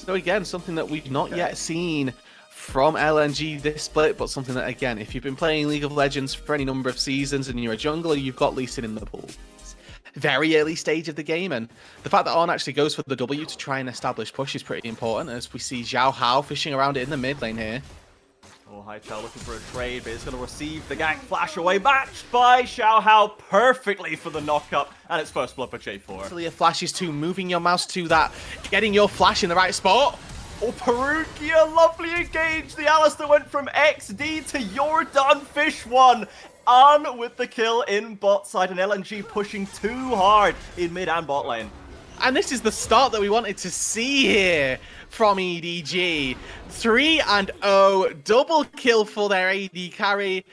So again, something that we've not yet seen from LNG this split, but something that, again, if you've been playing League of Legends for any number of seasons and you're a jungler, you've got Lee Sin in the pool. Very early stage of the game, and the fact that On actually goes for the W to try and establish push is pretty important, as we see Xiao Hao fishing around it in the mid lane here. Oh, Haichao looking for a trade, but it's going to receive the gank flash away, matched by Xiao Hao perfectly for the knockup, and it's first blood for J4. Actually, a flash is too, moving your mouse to that, getting your flash in the right spot. Oh, Perugia, lovely engage. The Alistair went from XD to you're done, Fish one. On with the kill in bot side, and LNG pushing too hard in mid and bot lane. And this is the start that we wanted to see here from EDG. 3-0, double kill for their AD carry.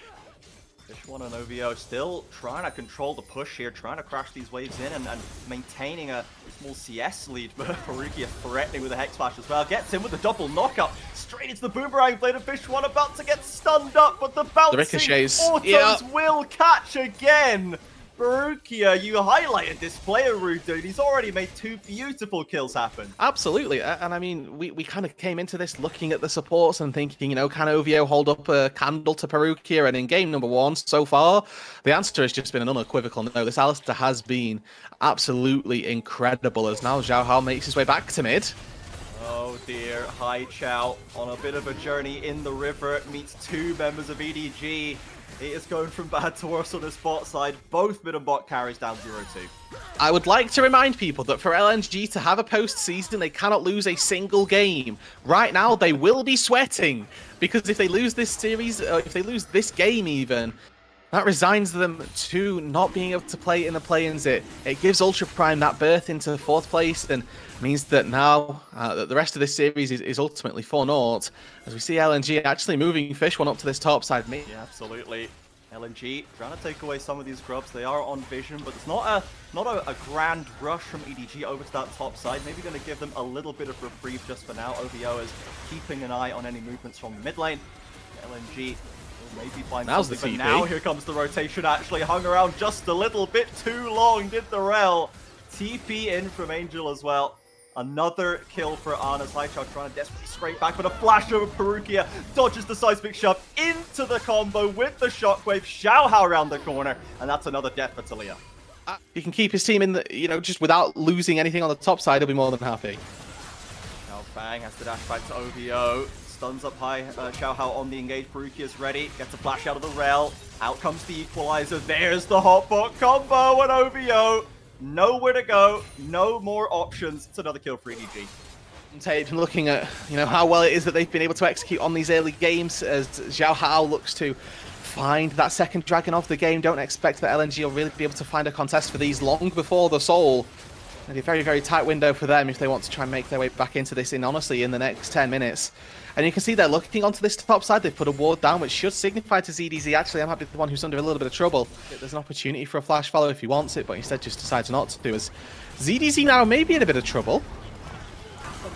Fish one and OVO still trying to control the push here, trying to crash these waves in and maintaining a small CS lead, but Perugia threatening with a Hex Flash as well. Gets in with the double knockup, straight into the boomerang blade of Fish one, about to get stunned up, but the bouncing autos will catch again. Perugia, you highlighted this player, Rude, dude. He's already made 2 beautiful kills happen. Absolutely, and I mean, we kind of came into this looking at the supports and thinking, you know, can OVO hold up a candle to Perugia? And in game number 1 so far, the answer has just been an unequivocal no. This Alistair has been absolutely incredible, as now Xiao Hao makes his way back to mid. Oh dear, Haichao on a bit of a journey in the river, meets 2 members of EDG. It is going from bad to worse on the bot side. Both mid and bot carries down 0-2. I would like to remind people that for LNG to have a postseason, they cannot lose a single game. Right now, they will be sweating, because if they lose this series, if they lose this game even, that resigns them to not being able to play in the play-ins. It gives Ultra Prime that berth into 4th place, and means that now the rest of this series is ultimately 4-0, as we see LNG actually moving Fish one up to this top side. Yeah, absolutely. LNG trying to take away some of these grubs. They are on vision, but it's not a grand rush from EDG over to that top side. Maybe going to give them a little bit of reprieve just for now. OVO is keeping an eye on any movements from the mid lane. LNG will maybe find something, but now here comes the rotation. Actually hung around just a little bit too long, did the rel. TP in from Angel as well. Another kill for Ana's Haichao trying to desperately scrape back, but a flash over Perugia dodges the seismic shove into the combo with the shockwave. Xiao Hao around the corner, and that's another death for Talia. He can keep his team in the, you know, just without losing anything on the top side, he'll be more than happy. Now Fang has to dash back to OVO. Stuns up high, Xiao Hao on the engage. Perugia's ready, gets a flash out of the rel. Out comes the equalizer. There's the hotbot combo, and OVO nowhere to go, no more options. It's another kill for EDG. Tape, looking at, you know, how well it is that they've been able to execute on these early games, as Xiao Hao looks to find that second dragon of the game. Don't expect that LNG will really be able to find a contest for these long before the Soul. It'll be a very, very tight window for them if they want to try and make their way back into this honestly in the next 10 minutes. And you can see they're looking onto this top side. They've put a ward down, which should signify to ZDZ, actually, I might be the one who's under a little bit of trouble. There's an opportunity for a flash follow if he wants it, but instead just decides not to, as ZDZ now may be in a bit of trouble.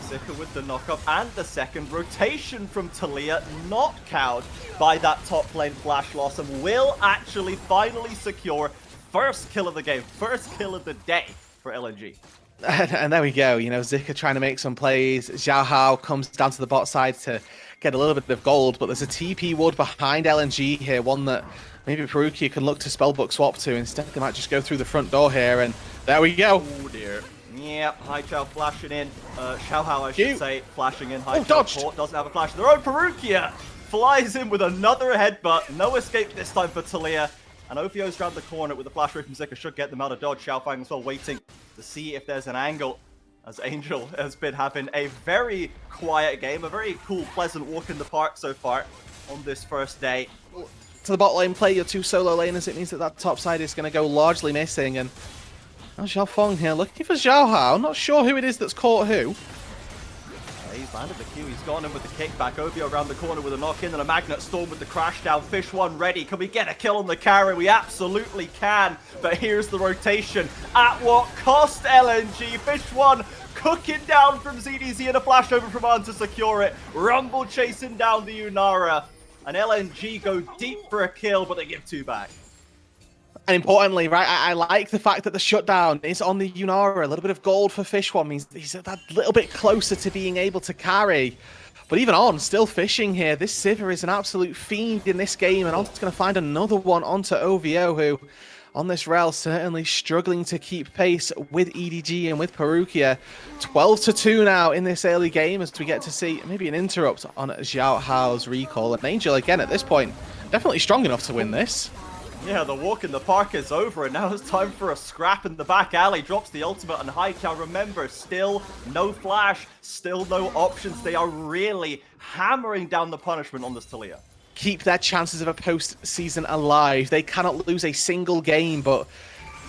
Zika with the knockup and the second rotation from Talia, not cowed by that top lane flash loss, and will actually finally secure first kill of the game, first kill of the day for LNG. And there we go, you know, Zika trying to make some plays. Xiao Hao comes down to the bot side to get a little bit of gold, but there's a TP ward behind LNG here, one that maybe Perugia can look to spellbook swap to. Instead, they might just go through the front door here, and there we go. Oh dear. Yep, Haichao flashing in. Xiao Hao, I should say, flashing in. Haichao doesn't have a flash of their own. Perugia flies in with another headbutt. No escape this time for Talia. And OVO's around the corner with the flash away from Zika, should get them out of dodge. Xiao Fang as well waiting to see if there's an angle, as Angel has been having a very quiet game, a very cool, pleasant walk in the park so far on this first day. To the bot lane, play your 2 solo laners. It means that that top side is going to go largely missing. And Xiao Feng here looking for Xiao Hao. Not sure who it is that's caught who. He's landed the Q, he's gone in with the kickback. OVO around the corner with a knock-in and a Magnet Storm with the crash down. Fish one ready. Can we get a kill on the carry? We absolutely can. But here's the rotation. At what cost, LNG? Fish one cooking down from ZDZ and a flash over from An to secure it. Rumble chasing down the Unara. And LNG go deep for a kill, but they give 2 back. And importantly, right, I like the fact that the shutdown is on the Yunara. A little bit of gold for Fish One means he's that little bit closer to being able to carry. But even On, still fishing here. This Sivir is an absolute fiend in this game, and On's going to find another one onto OVO, who, on this rel, certainly struggling to keep pace with EDG and with Perukia. 12-2 now in this early game, as we get to see maybe an interrupt on Xiao Hao's recall. And Angel, again, at this point, definitely strong enough to win this. Yeah, the walk in the park is over, and now it's time for a scrap in the back alley. Drops the ultimate on Haikyao. Remember, still no flash, still no options. They are really hammering down the punishment on this Taliyah. Keep their chances of a postseason alive. They cannot lose a single game, but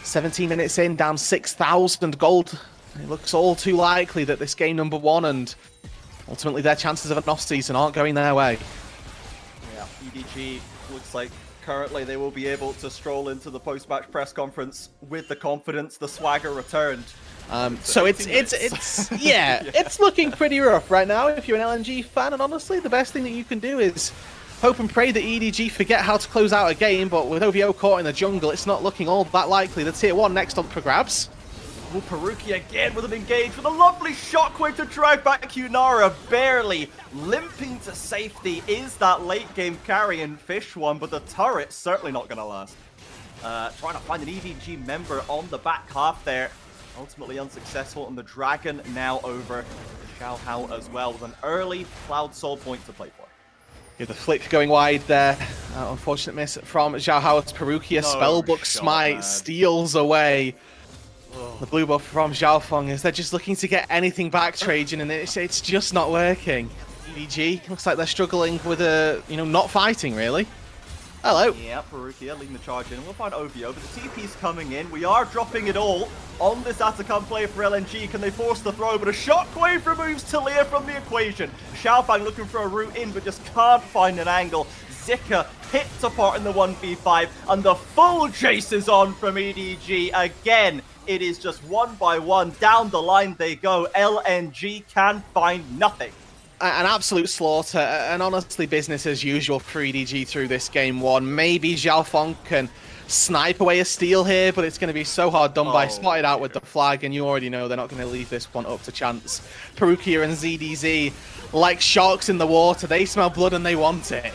17 minutes in, down 6,000 gold. It looks all too likely that this game number one, and ultimately their chances of an off-season aren't going their way. Yeah, EDG looks like currently they will be able to stroll into the post-match press conference with the confidence, the swagger returned. So it's yeah, it's looking pretty rough right now if you're an LNG fan, and honestly, the best thing that you can do is hope and pray that EDG forget how to close out a game, but with OVO caught in the jungle, it's not looking all that likely. The tier 1 next up for grabs. Well, Perukia again with an engage with a lovely shockwave to drive back Yunara, barely limping to safety. Is that late game carry in Fish One, but the turret's certainly not going to last. Trying to find an EDG member on the back half there. Ultimately unsuccessful, and the Dragon now over Xiao Hao as well with an early Cloud Soul point to play for. Yeah, the flick going wide there. Unfortunate miss from Xiao Hao's Perukia. Spellbook Smite steals away the blue buff from Xiaofeng, as they're just looking to get anything back, Trajan, and it's just not working. EDG looks like they're struggling with not fighting really. Hello. Yeah, Perukia leading the charge in. We'll find OVO, but the TP's coming in. We are dropping it all on this Atacam play for LNG. Can they force the throw? But a shockwave removes Taliyah from the equation. Xiaofeng looking for a route in, but just can't find an angle. Zika picked apart in the 1v5, and the full chase is on from EDG. Again, it is just one by one. Down the line they go. LNG can find nothing. An absolute slaughter, and honestly business as usual for EDG through this game one. Maybe Xiaofeng can snipe away a steal here, but it's going to be so hard done by. Spotted out with the flag, and you already know they're not going to leave this one up to chance. Perukia and ZDZ, like sharks in the water, they smell blood and they want it.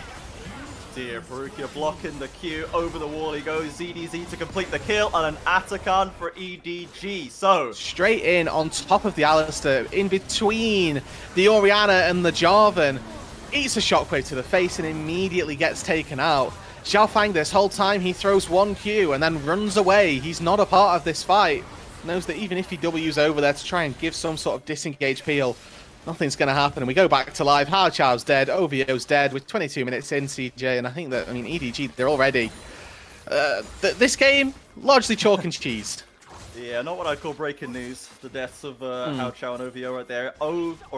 Dear, Perukia blocking the Q, over the wall he goes, ZDZ to complete the kill, and an Atakan for EDG. So straight in on top of the Alistair, in between the Orianna and the Jarvan, eats a shockwave to the face and immediately gets taken out. Xiaofeng, this whole time, he throws one Q and then runs away. He's not a part of this fight. Knows that even if he W's over there to try and give some sort of disengage peel, nothing's going to happen. And we go back to live. Haikyau's dead. OVO's dead with 22 minutes in, CJ. And I think that, EDG, they're already... this game, largely chalk and cheese. Yeah, not what I'd call breaking news. The deaths of Haikyao and OVO right there.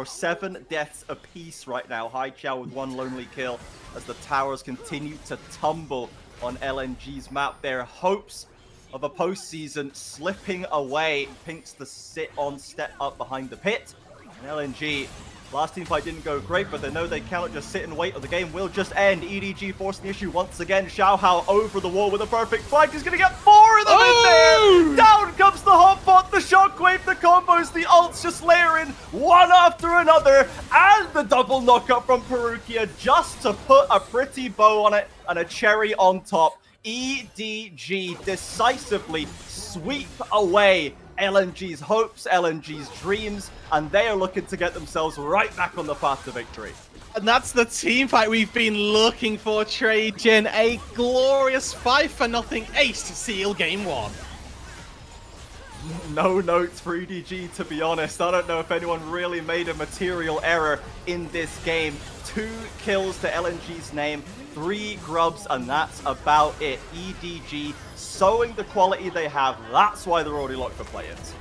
7 deaths apiece right now. Haikyao with one lonely kill as the towers continue to tumble on LNG's map. Their hopes of a postseason slipping away. Pinks to sit on, step up behind the pit. And LNG, last team fight didn't go great, but they know they cannot just sit and wait or the game will just end. EDG forcing the issue once again. Xiao Hao over the wall with a perfect flag. He's going to get 4 of them in there. Down comes the hotpot, the shockwave, the combos, the ults just layering one after another. And the double knockup from Perukia just to put a pretty bow on it and a cherry on top. EDG decisively sweep away LNG's hopes, LNG's dreams, and they are looking to get themselves right back on the path to victory. And that's the team fight we've been looking for, Trajan. A glorious 5-0 ace to seal game one. No notes for EDG, to be honest. I don't know if anyone really made a material error in this game. 2 kills to LNG's name, 3 grubs, and that's about it. EDG showing the quality they have. That's why they're already locked for play-ins.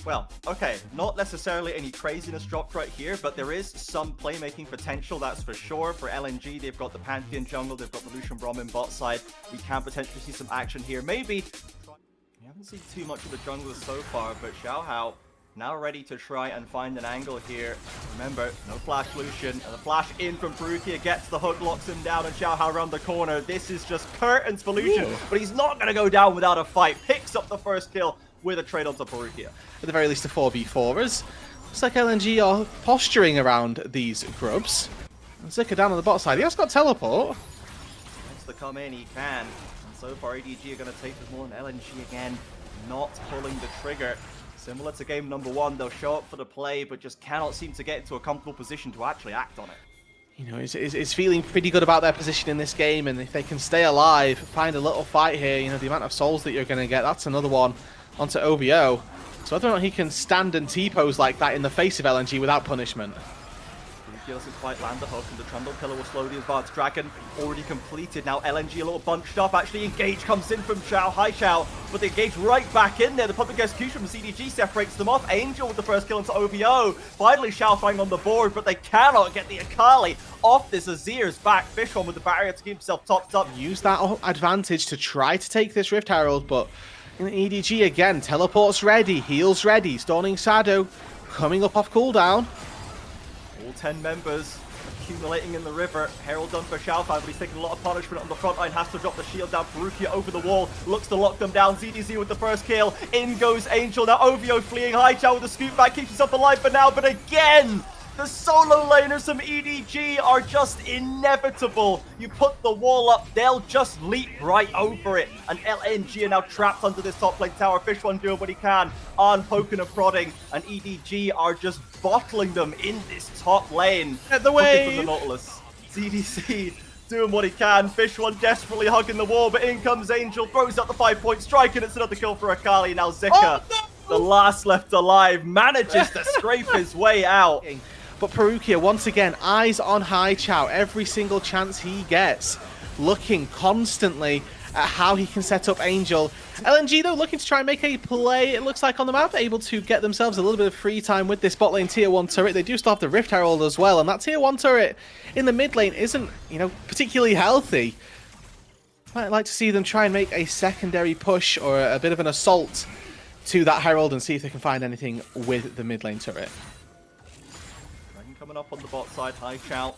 Well, okay, not necessarily any craziness dropped right here, but there is some playmaking potential, that's for sure. For LNG, they've got the Pantheon jungle, they've got the Lucian Brahmin bot side. We can potentially see some action here. Maybe, we haven't seen too much of the junglers so far, but Xiao Hao now ready to try and find an angle here. Remember, no flash Lucian, and the flash in from Perukia gets the hook, locks him down, and Xiaohao around the corner. This is just curtains for Lucian, but he's not going to go down without a fight. Picks up the first kill with a trade onto Perukia. At the very least, a 4v4ers. Looks like LNG are posturing around these grubs. And Zika down on the bot side. He has got teleport. Wants to come in, he can. And so far, EDG are going to take the ball, and LNG again not pulling the trigger. Similar to game number 1, they'll show up for the play, but just cannot seem to get into a comfortable position to actually act on it. You know, it's feeling pretty good about their position in this game, and if they can stay alive, find a little fight here, you know, the amount of souls that you're going to get, that's another one onto OVO. So whether or not he can stand and T-pose like that in the face of LNG without punishment. He doesn't quite land the hook, and the Trundle Pillar will slowly advance. Dragon already completed. Now LNG a little bunched up. Actually, engage comes in from Xiao. Hi Xiao, but they engage right back in there. The public execution from CDG separates them off. Angel with the first kill into OVO. Finally, Xiao flying on the board, but they cannot get the Akali off this Azir's back. Fishon with the barrier to keep himself topped up. Use that advantage to try to take this Rift Herald, but EDG again, teleports ready, heals ready, Storming Shadow coming up off cooldown. All 10 members accumulating in the river. Herald done for Xiaofan, but he's taking a lot of punishment on the front line. Has to drop the shield down. Perukia over the wall. Looks to lock them down. ZDZ with the first kill. In goes Angel. Now OVO fleeing. Haichao with the scoop back. Keeps himself alive for now. But again, the solo laners from EDG are just inevitable. You put the wall up, they'll just leap right over it. And LNG are now trapped under this top lane tower. Fishone doing what he can. Arn poking and prodding. And EDG are just bottling them in this top lane. Get the way from the Nautilus. CDC doing what he can. Fishone desperately hugging the wall, but in comes Angel. Throws out the 5-point strike, and it's another kill for Akali. Now Zika, the last left alive, manages to scrape his way out. But Perukia, once again, eyes on Haichao every single chance he gets, looking constantly at how he can set up Angel. LNG, though, looking to try and make a play, it looks like, on the map, able to get themselves a little bit of free time with this bot lane tier 1 turret. They do still have the Rift Herald as well, and that tier 1 turret in the mid lane isn't, you know, particularly healthy. I'd like to see them try and make a secondary push or a bit of an assault to that Herald and see if they can find anything with the mid lane turret. Coming up on the bot side, Haichao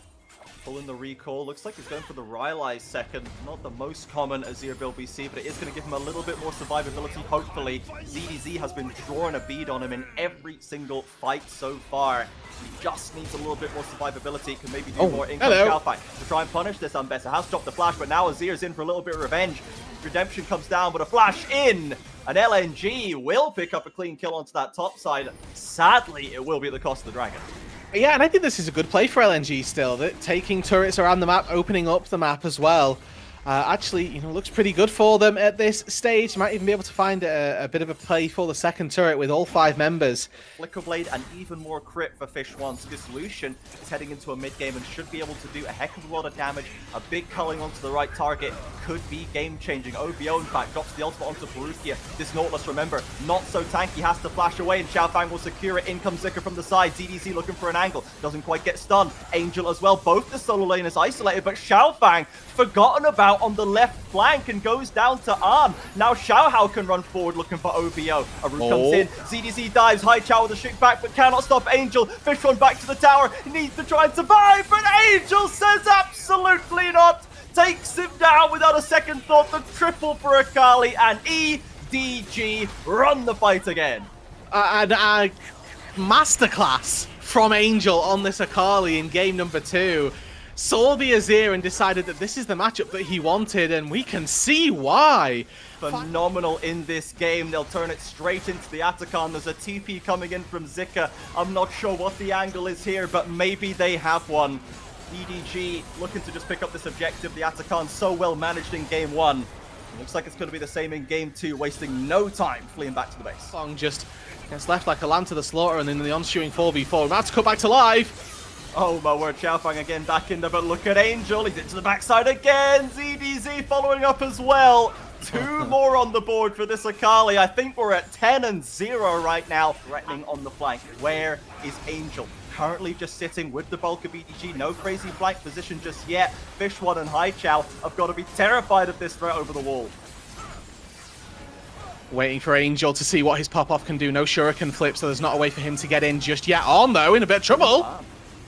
pulling the recall. Looks like he's going for the Rylai's second. Not the most common Azir build we see, but it is going to give him a little bit more survivability, hopefully. ZDZ has been drawing a bead on him in every single fight so far. He just needs a little bit more survivability. Can maybe do more income Xiaofang to try and punish this Unbetter. Has dropped the flash, but now Azir's in for a little bit of revenge. Redemption comes down, but a flash in. And LNG will pick up a clean kill onto that top side. Sadly, it will be at the cost of the Dragon. Yeah, and I think this is a good play for LNG still. That taking turrets around the map, opening up the map as well. Actually, you know, looks pretty good for them at this stage. Might even be able to find a bit of a play for the second turret with all 5 members. Flicker Blade and even more crit for Fishone. This Lucian is heading into a mid game and should be able to do a heck of a lot of damage. A big culling onto the right target could be game changing. OVO, in fact, drops the ultimate onto Perukia. This Nautilus, remember, not so tanky, has to flash away, and Xiaofang will secure it. In comes Zika from the side. ZDZ looking for an angle. Doesn't quite get stunned. Angel as well. Both the solo laners isolated, but Xiaofang forgotten about on the left flank and goes down to Arn. Now Xiaohao can run forward looking for OVO. A root comes in. ZDZ dives. Haichao with a shoot back, but cannot stop Angel. Fishone back to the tower. He needs to try and survive, but Angel says absolutely not. Takes him down without a second thought. The triple for Akali, and EDG run the fight again. Masterclass from Angel on this Akali in game number 2. Saw the Azir and decided that this is the matchup that he wanted, and we can see why. Phenomenal in this game. They'll turn it straight into the Atakan. There's a TP coming in from Zika. I'm not sure what the angle is here, but maybe they have one. EDG looking to just pick up this objective. The Atakan so well managed in game 1. Looks like it's going to be the same in game 2, wasting no time fleeing back to the base. Song just gets left like a lamb to the slaughter, and then the ensuing 4v4. About to cut back to life. Oh my word, Xiaofang again back in there, but look at Angel. He's into the backside again. ZDZ following up as well. 2 more on the board for this Akali. I think we're at 10-0 right now. Threatening on the flank. Where is Angel? Currently just sitting with the bulk of EDG. No crazy flank position just yet. Fishone and Haichao have got to be terrified of this threat over the wall. Waiting for Angel to see what his pop-off can do. No shuriken flip, so there's not a way for him to get in just yet. On, though, in a bit of trouble.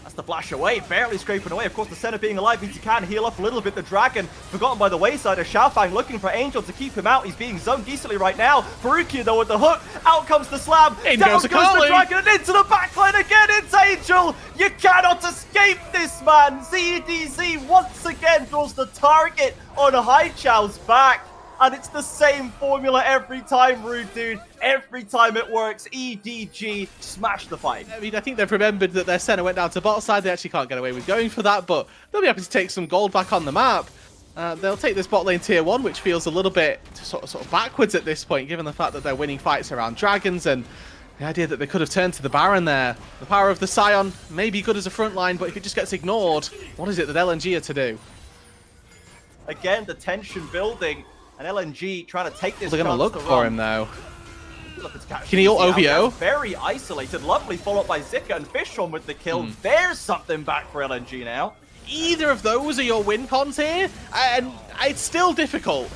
That's the flash away, barely scraping away. Of course, the center being alive means he can heal up a little bit. The Dragon forgotten by the wayside as Xiaofang looking for Angel to keep him out. He's being zoned decently right now. Faruqia, though, with the hook. Out comes the slam. In Down goes goes the the Dragon and into the backline again. It's Angel. You cannot escape this, man. ZDZ once again draws the target on Haichao's back. And it's the same formula every time, Rude Dude. Every time it works, EDG smash the fight. I mean, I think they've remembered that their center went down to bot side. They actually can't get away with going for that, but they'll be happy to take some gold back on the map. They'll take this bot lane tier 1, which feels a little bit sort of backwards at this point, given the fact that they're winning fights around dragons and the idea that they could have turned to the Baron there. The power of the Scion may be good as a front line, but if it just gets ignored, what is it that LNG are to do? Again, the tension building. And LNG trying to take this. They're going to look for him, though. Look, can he ult OVO? Very isolated. Lovely follow-up by Zika and Fishon with the kill. There's something back for LNG now. Either of those are your win cons here, and it's still difficult.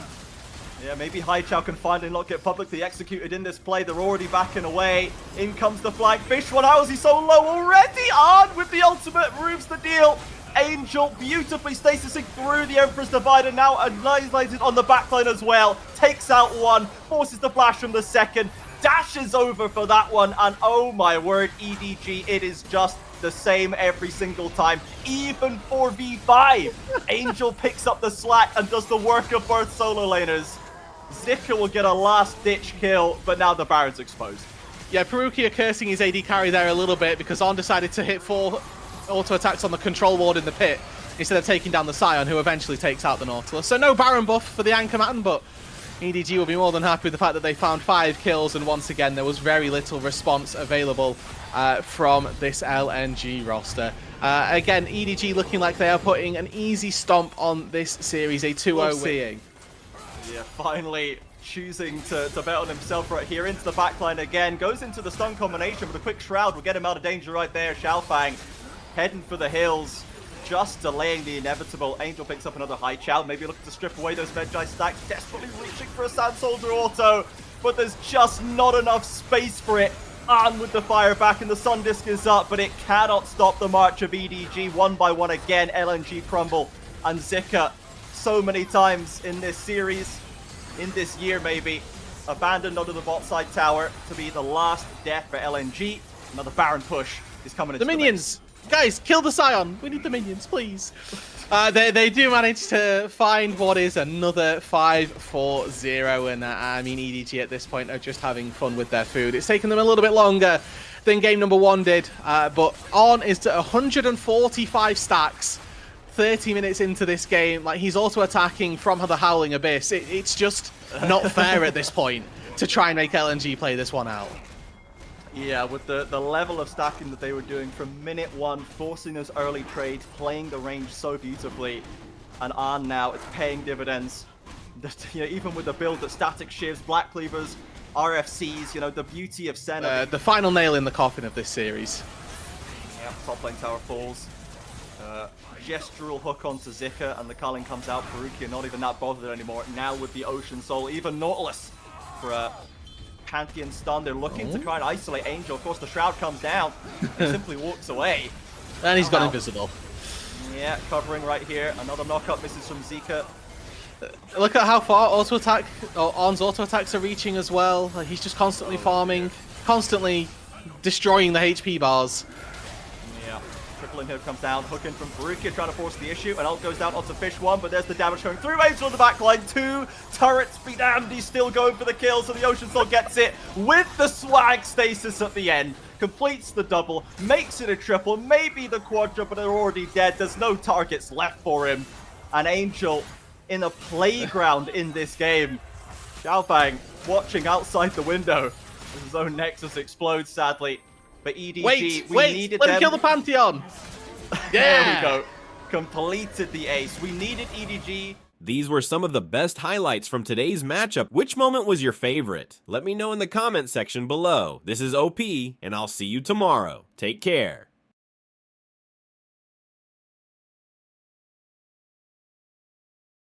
Yeah, maybe Haichao can finally not get publicly executed in this play. They're already backing away. In comes the flag. Fishon, how is he so low already? On with the ultimate, moves the deal. Angel beautifully stasising through the Emperor's Divider, now annihilated on the backline as well. Takes out one, forces the flash from the second, dashes over for that one, and oh my word, EDG, it is just the same every single time. Even 4v5, Angel picks up the slack and does the work of both solo laners. Zika will get a last-ditch kill, but now the Baron's exposed. Yeah, Faruqia cursing his AD carry there a little bit because On decided to hit 4 auto attacks on the control ward in the pit instead of taking down the Scion, who eventually takes out the Nautilus. So no Baron buff for the Anchorman, but EDG will be more than happy with the fact that they found 5 kills, and once again there was very little response available from this LNG roster. Again, EDG looking like they are putting an easy stomp on this series, a 2-0 win. Yeah, finally choosing to bet on himself right here into the backline again. Goes into the stun combination with a quick shroud. Will get him out of danger right there. Xiaofang heading for the hills, just delaying the inevitable. Angel picks up another Haichao, maybe looking to strip away those Medjai stacks, desperately reaching for a Sand Soldier auto, but there's just not enough space for it. On with the fire back, and the Sun Disc is up, but it cannot stop the march of EDG. One by one again, LNG crumble, and Zika, so many times in this series, in this year maybe, abandoned onto the bot side tower to be the last death for LNG. Another Baron push is coming into the minions. Guys, kill the Scion. We need the minions, please. They do manage to find what is another 5-4-0, and I mean, EDG at this point are just having fun with their food. It's taken them a little bit longer than game number 1 did, but On is to 145 stacks 30 minutes into this game. Like, he's also attacking from the Howling Abyss. It's just not fair at this point to try and make LNG play this one out. Yeah, with the level of stacking that they were doing from minute 1, forcing those early trades, playing the range so beautifully, and on now, it's paying dividends. You know, even with the build that static shivs, black cleavers, RFCs, you know, the beauty of Senna. The final nail in the coffin of this series. Yeah, top lane tower falls. Gestural hook onto Zika, and the Culling comes out. Faruqia not even that bothered anymore. Now with the Ocean Soul, even Nautilus for a Pantheon stun. They're looking to try and isolate Angel. Of course, the Shroud comes down and simply walks away. And he's got invisible. Yeah, covering right here. Another knockup misses from Zika. Look at how far On's auto attacks are reaching as well. Like, he's just constantly farming, constantly destroying the HP bars. Yeah, triple in here comes down. Hook in from Faruqia, trying to force the issue. And ult goes down onto Fish 1, but there's the damage going through. Angel on the back line. 2 turrets be damned. He's still going for the kill, so the Ocean Soul gets it with the swag stasis at the end. Completes the double, makes it a triple, maybe the quadra, but they're already dead. There's no targets left for him. And Angel in a playground in this game. Xiaofang watching outside the window as his own Nexus explodes, sadly. But EDG, we needed let them. him kill the Pantheon. There we go. Completed the ace. We needed EDG. These were some of the best highlights from today's matchup. Which moment was your favorite? Let me know in the comment section below. This is OP, and I'll see you tomorrow. Take care.